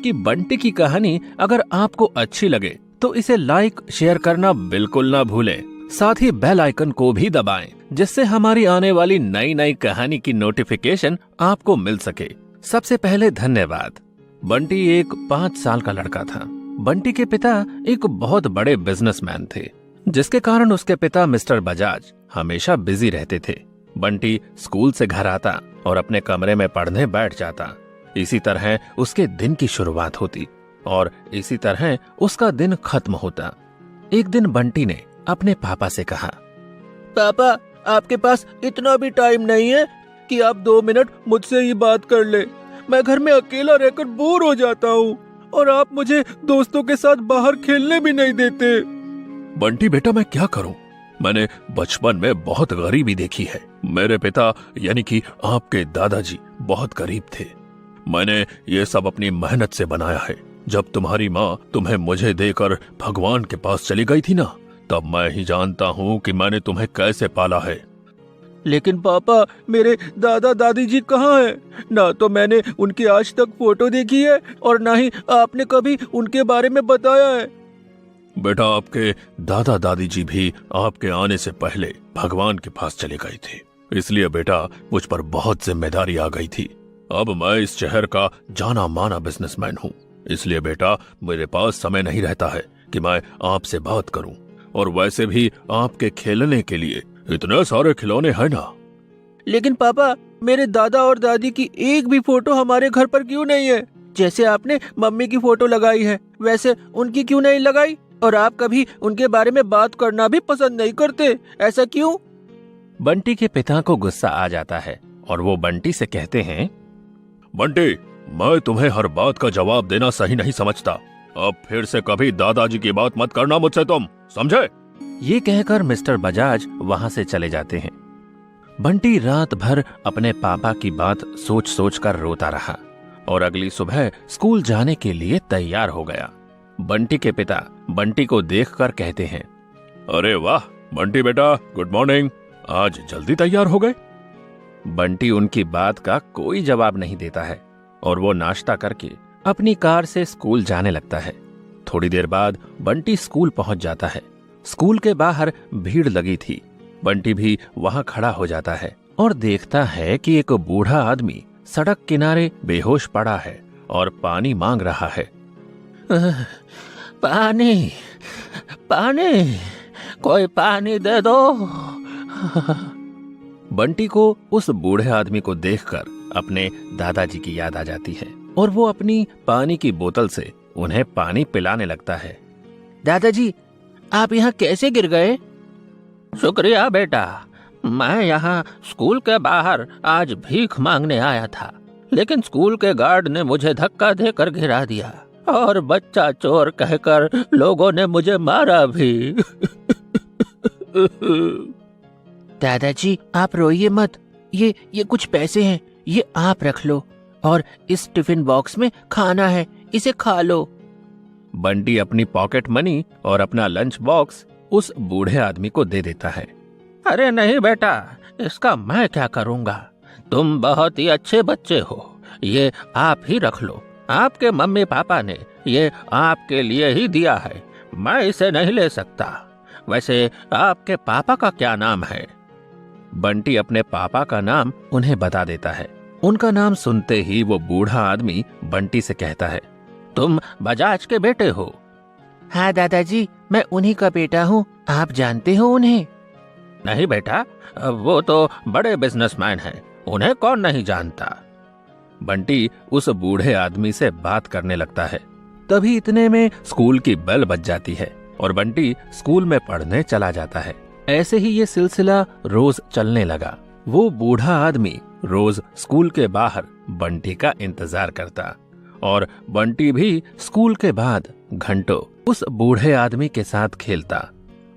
की बंटी की कहानी अगर आपको अच्छी लगे तो इसे लाइक शेयर करना बिल्कुल ना भूलें। साथ ही बेल आइकन को भी दबाएं, जिससे हमारी आने वाली नई नई कहानी की नोटिफिकेशन आपको मिल सके। सबसे पहले धन्यवाद। बंटी एक 5 साल का लड़का था। बंटी के पिता एक बहुत बड़े बिजनेसमैन थे, जिसके कारण उसके पिता मिस्टर बजाज हमेशा बिजी रहते थे। बंटी स्कूल से घर आता और अपने कमरे में पढ़ने बैठ जाता। इसी तरह उसके दिन की शुरुआत होती और इसी तरह उसका दिन खत्म होता। एक दिन बंटी ने अपने पापा से कहा, पापा, आपके पास इतना भी टाइम नहीं है कि आप 2 मिनट मुझसे ही बात कर ले। मैं घर में अकेला रहकर बोर हो जाता हूँ और आप मुझे दोस्तों के साथ बाहर खेलने भी नहीं देते। बंटी बेटा, मैं क्या करूं? मैंने बचपन में बहुत गरीबी देखी है। मेरे पिता यानी कि आपके दादाजी बहुत गरीब थे। मैंने ये सब अपनी मेहनत से बनाया है। जब तुम्हारी माँ तुम्हें मुझे देकर भगवान के पास चली गई थी ना, तब मैं ही जानता हूँ कि मैंने तुम्हें कैसे पाला है। लेकिन पापा, मेरे दादा दादी जी कहाँ हैं? ना तो मैंने उनकी आज तक फोटो देखी है और ना ही आपने कभी उनके बारे में बताया है। बेटा, आपके दादा दादी जी भी आपके आने से पहले भगवान के पास चले गए थे, इसलिए बेटा मुझ पर बहुत जिम्मेदारी आ गई थी। अब मैं इस शहर का जाना माना बिजनेसमैन हूँ, इसलिए बेटा मेरे पास समय नहीं रहता है कि मैं आपसे बात करूं। और वैसे भी आपके खेलने के लिए इतने सारे खिलौने हैं ना। लेकिन पापा, मेरे दादा और दादी की एक भी फोटो हमारे घर पर क्यों नहीं है? जैसे आपने मम्मी की फोटो लगाई है, वैसे उनकी क्यों नहीं लगाई? और आप कभी उनके बारे में बात करना भी पसंद नहीं करते, ऐसा क्यों? बंटी के पिता को गुस्सा आ जाता है और वो बंटी से कहते हैं, बंटी, मैं तुम्हें हर बात का जवाब देना सही नहीं समझता। अब फिर से कभी दादाजी की बात मत करना मुझसे, तुम समझे? ये कहकर मिस्टर बजाज वहां से चले जाते हैं। बंटी रात भर अपने पापा की बात सोच सोच कर रोता रहा और अगली सुबह स्कूल जाने के लिए तैयार हो गया। बंटी के पिता बंटी को देखकर कहते हैं, अरे वाह बंटी बेटा, गुड मॉर्निंग, आज जल्दी तैयार हो गए। बंटी उनकी बात का कोई जवाब नहीं देता है और वो नाश्ता करके अपनी कार से स्कूल जाने लगता है। थोड़ी देर बाद बंटी स्कूल पहुंच जाता है। स्कूल के बाहर भीड़ लगी थी। बंटी भी वहां खड़ा हो जाता है और देखता है कि एक बूढ़ा आदमी सड़क किनारे बेहोश पड़ा है और पानी मांग रहा है। पानी, पानी, कोई पानी दे दो। बंटी को उस बूढ़े आदमी को देखकर अपने दादाजी की याद आ जाती है और वो अपनी पानी की बोतल से उन्हें पानी पिलाने लगता है। दादाजी, आप यहाँ कैसे गिर गए? शुक्रिया बेटा, मैं यहाँ स्कूल के बाहर आज भीख मांगने आया था, लेकिन स्कूल के गार्ड ने मुझे धक्का देकर गिरा दिया और बच्चा चोर कहकर लोगों ने मुझे मारा भी। दादाजी, आप रोइए मत। ये कुछ पैसे हैं, ये आप रख लो और इस टिफिन बॉक्स में खाना है, इसे खा लो। बंटी अपनी पॉकेट मनी और अपना लंच बॉक्स उस बूढ़े आदमी को दे देता है। अरे नहीं बेटा, इसका मैं क्या करूँगा? तुम बहुत ही अच्छे बच्चे हो, ये आप ही रख लो। आपके मम्मी पापा ने ये आपके लिए ही दिया है, मैं इसे नहीं ले सकता। वैसे आपके पापा का क्या नाम है? बंटी अपने पापा का नाम उन्हें बता देता है। उनका नाम सुनते ही वो बूढ़ा आदमी बंटी से कहता है, तुम बजाज के बेटे हो? हाँ दादाजी, मैं उन्हीं का बेटा हूँ। आप जानते हो उन्हें? नहीं बेटा, वो तो बड़े बिजनेसमैन हैं, उन्हें कौन नहीं जानता। बंटी उस बूढ़े आदमी से बात करने लगता है। तभी इतने में स्कूल की बेल बज जाती है और बंटी स्कूल में पढ़ने चला जाता है। ऐसे ही ये सिलसिला रोज चलने लगा। वो बूढ़ा आदमी रोज स्कूल के बाहर बंटी का इंतजार करता और बंटी भी स्कूल के बाद घंटों उस बूढ़े आदमी के साथ खेलता।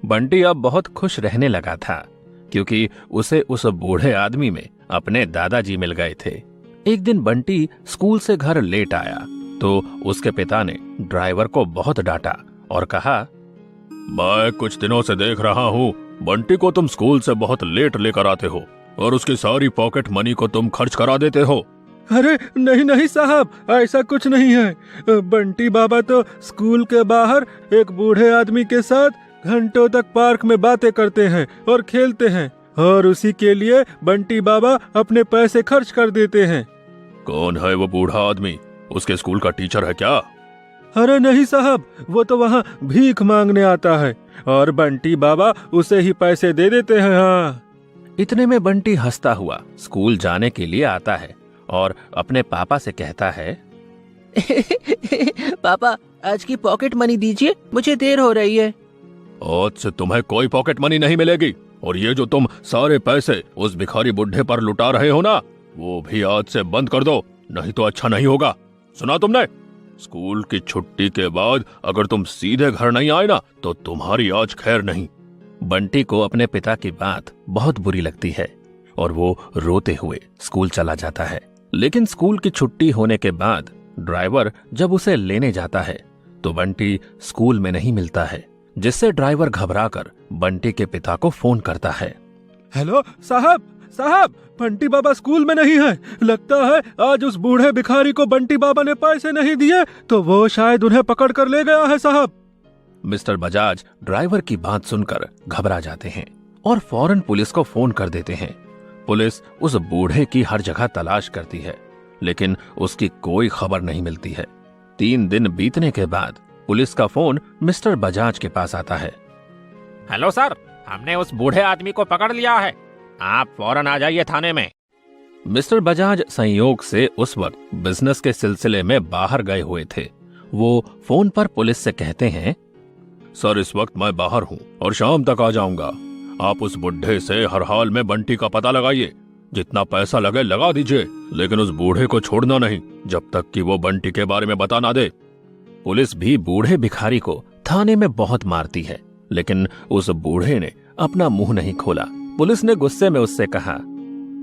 बंटी अब बहुत खुश रहने लगा था क्योंकि उसे उस बूढ़े आदमी में अपने दादाजी मिल गए थे। एक दिन बंटी स्कूल से घर लेट आया तो उसके पिता ने ड्राइवर को बहुत डांटा और कहा, मैं कुछ दिनों से देख रहा हूँ बंटी को तुम स्कूल से बहुत लेट लेकर आते हो और उसकी सारी पॉकेट मनी को तुम खर्च करा देते हो। अरे नहीं नहीं साहब, ऐसा कुछ नहीं है। बंटी बाबा तो स्कूल के बाहर एक बूढ़े आदमी के साथ घंटों तक पार्क में बातें करते हैं और खेलते हैं, और उसी के लिए बंटी बाबा अपने पैसे खर्च कर देते हैं। कौन है वो बूढ़ा आदमी? उसके स्कूल का टीचर है क्या? अरे नहीं साहब, वो तो वहाँ भीख मांगने आता है और बंटी बाबा उसे ही पैसे दे देते हैं। हाँ। इतने में बंटी हंसता हुआ स्कूल जाने के लिए आता है और अपने पापा से कहता है, पापा आज की पॉकेट मनी दीजिए, मुझे देर हो रही है। आज से तुम्हें कोई पॉकेट मनी नहीं मिलेगी, और ये जो तुम सारे पैसे उस भिखारी बुढ़े पर लुटा रहे हो ना, वो भी आज से बंद कर दो, नहीं तो अच्छा नहीं होगा। सुना तुमने? स्कूल की छुट्टी के बाद अगर तुम सीधे घर नहीं आए ना, तो तुम्हारी आज खैर नहीं। बंटी को अपने पिता की बात बहुत बुरी लगती है और वो रोते हुए स्कूल चला जाता है। लेकिन स्कूल की छुट्टी होने के बाद ड्राइवर जब उसे लेने जाता है तो बंटी स्कूल में नहीं मिलता है, जिससे ड्राइवर घबराकर बंटी के पिता को फोन करता है। हेलो साहब, साहब बंटी बाबा स्कूल में नहीं है। लगता है आज उस बूढ़े भिखारी को बंटी बाबा ने पैसे नहीं दिए, तो वो शायद उन्हें पकड़ कर ले गया है साहब। मिस्टर बजाज ड्राइवर की बात सुनकर घबरा जाते हैं और फौरन पुलिस को फोन कर देते हैं। पुलिस उस बूढ़े की हर जगह तलाश करती है, लेकिन उसकी कोई खबर नहीं मिलती है। 3 दिन बीतने के बाद पुलिस का फोन मिस्टर बजाज के पास आता है। हेलो सर, हमने उस बूढ़े आदमी को पकड़ लिया है, आप फौरन आ जाइए थाने में। मिस्टर बजाज संयोग से उस वक्त बिजनेस के सिलसिले में बाहर गए हुए थे। वो फोन पर पुलिस से कहते हैं, सर इस वक्त मैं बाहर हूँ और शाम तक आ जाऊंगा। आप उस बुढ़े से हर हाल में बंटी का पता लगाइए, जितना पैसा लगे लगा दीजिए, लेकिन उस बूढ़े को छोड़ना नहीं जब तक कि वो बंटी के बारे में बता ना दे। पुलिस भी बूढ़े भिखारी को थाने में बहुत मारती है, लेकिन उस बूढ़े ने अपना मुंह नहीं खोला। पुलिस ने गुस्से में उससे कहा,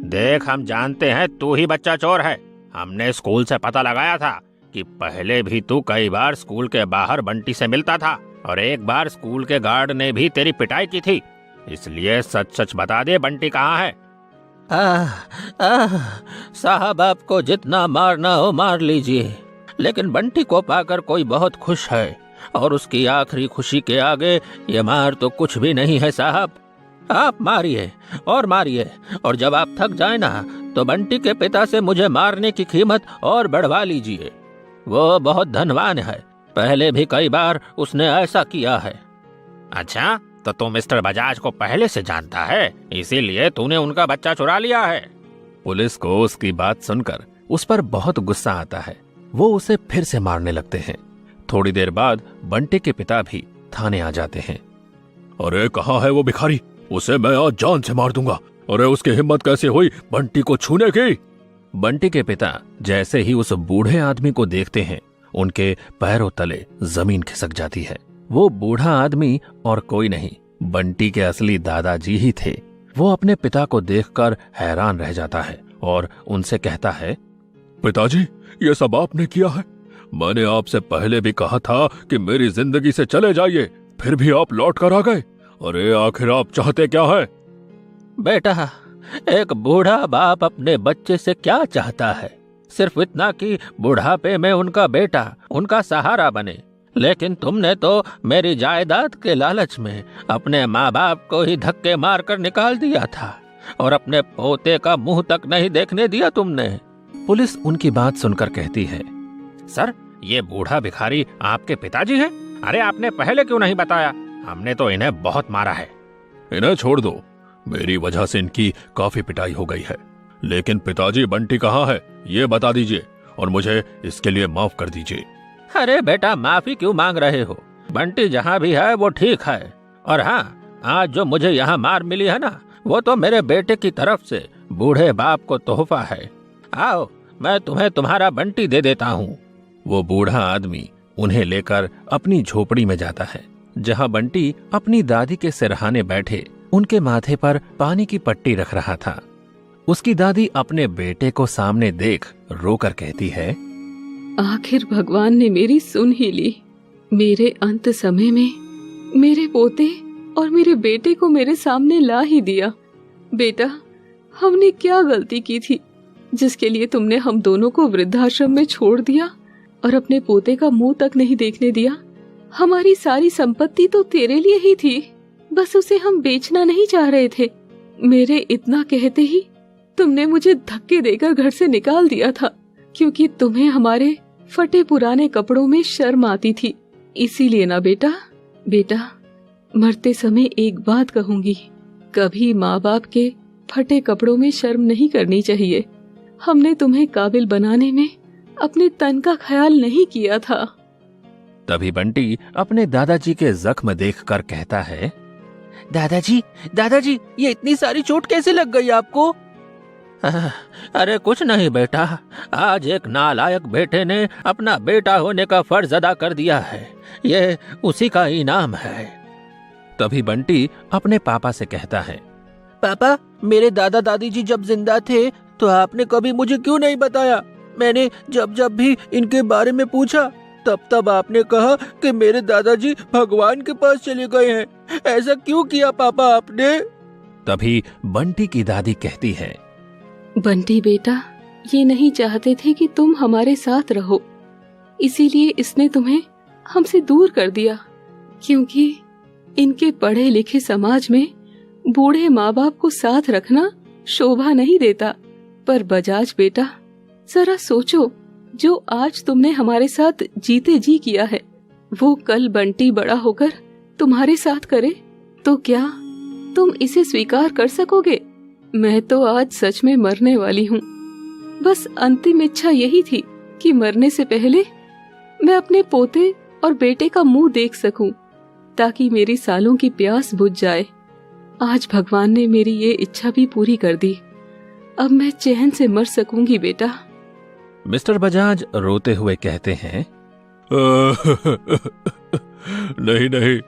देख हम जानते हैं तू ही बच्चा चोर है। हमने स्कूल से पता लगाया था कि पहले भी तू कई बार स्कूल के बाहर बंटी से मिलता था, और एक बार स्कूल के गार्ड ने भी तेरी पिटाई की थी। इसलिए सच सच बता दे, बंटी कहाँ है? साहब आपको जितना मारना हो मार लीजिए, लेकिन बंटी को पाकर कोई बहुत खुश है, और उसकी आखिरी खुशी के आगे ये मार तो कुछ भी नहीं है साहब। आप मारिए और मारिए, और जब आप थक जाए ना तो बंटी के पिता से मुझे मारने की कीमत और बढ़वा लीजिए। वो बहुत धनवान है, पहले भी कई बार उसने ऐसा किया है। अच्छा, तो तू मिस्टर बजाज को पहले से जानता है, इसीलिए तूने उनका बच्चा चुरा लिया है। पुलिस को उसकी बात सुनकर उस पर बहुत गुस्सा आता है। वो उसे फिर से मारने लगते हैं। थोड़ी देर बाद बंटी के पिता भी थाने आ जाते हैं। अरे कहाँ है वो भिखारी? उसे मैं आज जान से मार दूंगा। अरे उसकी हिम्मत कैसे हुई बंटी को छूने की? बंटी के पिता जैसे ही उस बूढ़े आदमी को देखते हैं, उनके पैरों तले जमीन खिसक जाती है। वो बूढ़ा आदमी और कोई नहीं, बंटी के असली दादाजी ही थे। वो अपने पिता को देखकर हैरान रह जाता है और उनसे कहता है, पिताजी ये सब आपने किया है? मैंने आपसे पहले भी कहा था कि मेरी जिंदगी से चले जाइए, फिर भी आप लौट कर आ गए। अरे आखिर आप चाहते क्या है? बेटा, एक बूढ़ा बाप अपने बच्चे से क्या चाहता है? सिर्फ इतना कि बुढ़ापे में उनका बेटा उनका सहारा बने। लेकिन तुमने तो मेरी जायदाद के लालच में अपने माँ बाप को ही धक्के मारकर निकाल दिया था, और अपने पोते का मुंह तक नहीं देखने दिया तुमने। पुलिस उनकी बात सुनकर कहती है, सर ये बूढ़ा भिखारी आपके पिताजी हैं? अरे आपने पहले क्यों नहीं बताया? हमने तो इन्हें बहुत मारा है। इन्हें छोड़ दो, मेरी वजह से इनकी काफी पिटाई हो गई है। लेकिन पिताजी बंटी कहाँ है ये बता दीजिए, और मुझे इसके लिए माफ कर दीजिए। अरे बेटा, माफी क्यों मांग रहे हो? बंटी जहाँ भी है वो ठीक है। और हाँ, आज जो मुझे यहाँ मार मिली है ना, वो तो मेरे बेटे की तरफ से बूढ़े बाप को तोहफा है। आओ, मैं तुम्हें तुम्हारा बंटी दे देता हूँ। वो बूढ़ा आदमी उन्हें लेकर अपनी झोपड़ी में जाता है, जहाँ बंटी अपनी दादी के सिरहाने बैठे उनके माथे पर पानी की पट्टी रख रहा था। उसकी दादी अपने बेटे को सामने देख रोकर कहती है, आखिर भगवान ने मेरी सुन ही ली। मेरे अंत समय में मेरे पोते और मेरे बेटे को मेरे सामने ला ही दिया। बेटा, हमने क्या गलती की थी? जिसके लिए तुमने हम दोनों को वृद्धाश्रम में छोड़ दिया और अपने पोते का मुंह तक नहीं देखने दिया। हमारी सारी संपत्ति तो तेरे लिए ही थी, बस उसे हम बेचना नहीं चाह रहे थे। मेरे इतना कहते ही तुमने मुझे धक्के देकर घर से निकाल दिया था, क्योंकि तुम्हें हमारे फटे पुराने कपड़ों में शर्म आती थी। इसीलिए ना बेटा, मरते समय एक बात कहूंगी, कभी माँ बाप के फटे कपड़ों में शर्म नहीं करनी चाहिए। हमने तुम्हें काबिल बनाने में अपने तन का ख्याल नहीं किया था। तभी बंटी अपने दादाजी के जख्म देखकर कहता है, दादाजी, ये इतनी सारी चोट कैसे लग गई आपको? अरे कुछ नहीं बेटा, आज एक नालायक बेटे ने अपना बेटा होने का फर्ज अदा कर दिया है, ये उसी का इनाम है। तभी बंटी अपने पापा से कहता है, पापा, मेरे दादा दादी जी जब जिंदा थे तो आपने कभी मुझे क्यों नहीं बताया? मैंने जब भी इनके बारे में पूछा तब आपने कहा कि मेरे दादाजी भगवान के पास चले गए हैं। ऐसा क्यों किया पापा आपने? तभी बंटी की दादी कहती है, बंटी बेटा, ये नहीं चाहते थे कि तुम हमारे साथ रहो, इसीलिए इसने तुम्हें हमसे दूर कर दिया। क्योंकि इनके पढ़े लिखे समाज में बूढ़े माँ बाप को साथ रखना शोभा नहीं देता। पर बजाज बेटा, जरा सोचो, जो आज तुमने हमारे साथ जीते जी किया है, वो कल बंटी बड़ा होकर तुम्हारे साथ करे तो क्या तुम इसे स्वीकार कर सकोगे? मैं तो आज सच में मरने वाली हूँ। बस अंतिम इच्छा यही थी कि मरने से पहले मैं अपने पोते और बेटे का मुंह देख सकूं, ताकि मेरी सालों की प्यास बुझ जाए। आज भगवान ने मेरी ये इच्छा भी पूरी कर दी। अब मैं चैन से मर सकूंगी बेटा। मिस्टर बजाज रोते हुए कहते हैं, नहीं,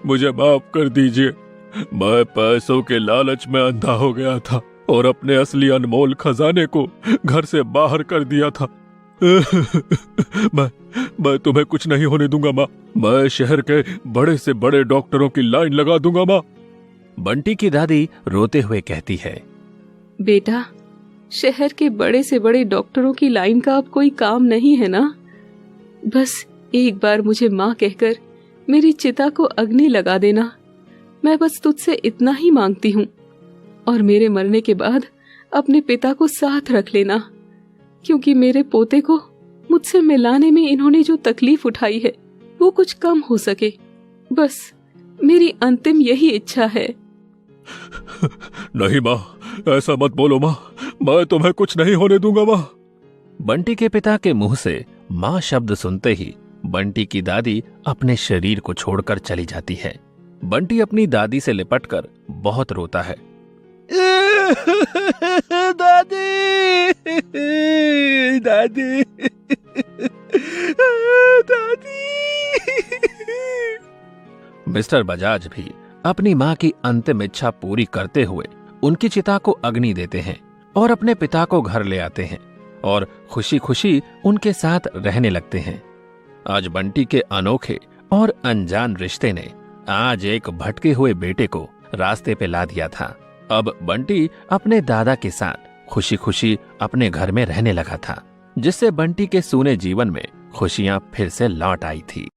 मुझे माफ कर दीजिए। मैं पैसों के लालच में अंधा हो गया था और अपने असली अनमोल खजाने को घर से बाहर कर दिया था। मैं तुम्हें कुछ नहीं होने दूंगा माँ। मैं शहर के बड़े से बड़े डॉक्टरों की लाइन लगा दूंगा माँ। बंटी की दादी रोते हुए कहती है, बेटा, शहर के बड़े से बड़े डॉक्टरों की लाइन का अब कोई काम नहीं है ना। बस एक बार मुझे माँ कहकर मेरी चिता को अग्नि लगा देना। मैं बस तुझसे इतना ही मांगती हूँ, और मेरे मरने के बाद अपने पिता को साथ रख लेना, क्योंकि मेरे पोते को मुझसे मिलाने में इन्होंने जो तकलीफ उठाई है वो कुछ कम हो सके। बस मेरी अंतिम यही इच्छा है। नहीं माँ, ऐसा मत बोलो माँ, मैं तुम्हें कुछ नहीं होने दूंगा माँ। बंटी के पिता के मुंह से माँ शब्द सुनते ही बंटी की दादी अपने शरीर को छोड़कर चली जाती है। बंटी अपनी दादी से लिपटकर बहुत रोता है। दादी मिस्टर बजाज भी अपनी माँ की अंतिम इच्छा पूरी करते हुए उनकी चिता को अग्नि देते हैं और अपने पिता को घर ले आते हैं और खुशी खुशी उनके साथ रहने लगते हैं। आज बंटी के अनोखे और अनजान रिश्ते ने आज एक भटके हुए बेटे को रास्ते पे ला दिया था। अब बंटी अपने दादा के साथ खुशी खुशी अपने घर में रहने लगा था, जिससे बंटी के सूने जीवन में खुशियां फिर से लौट आई थी।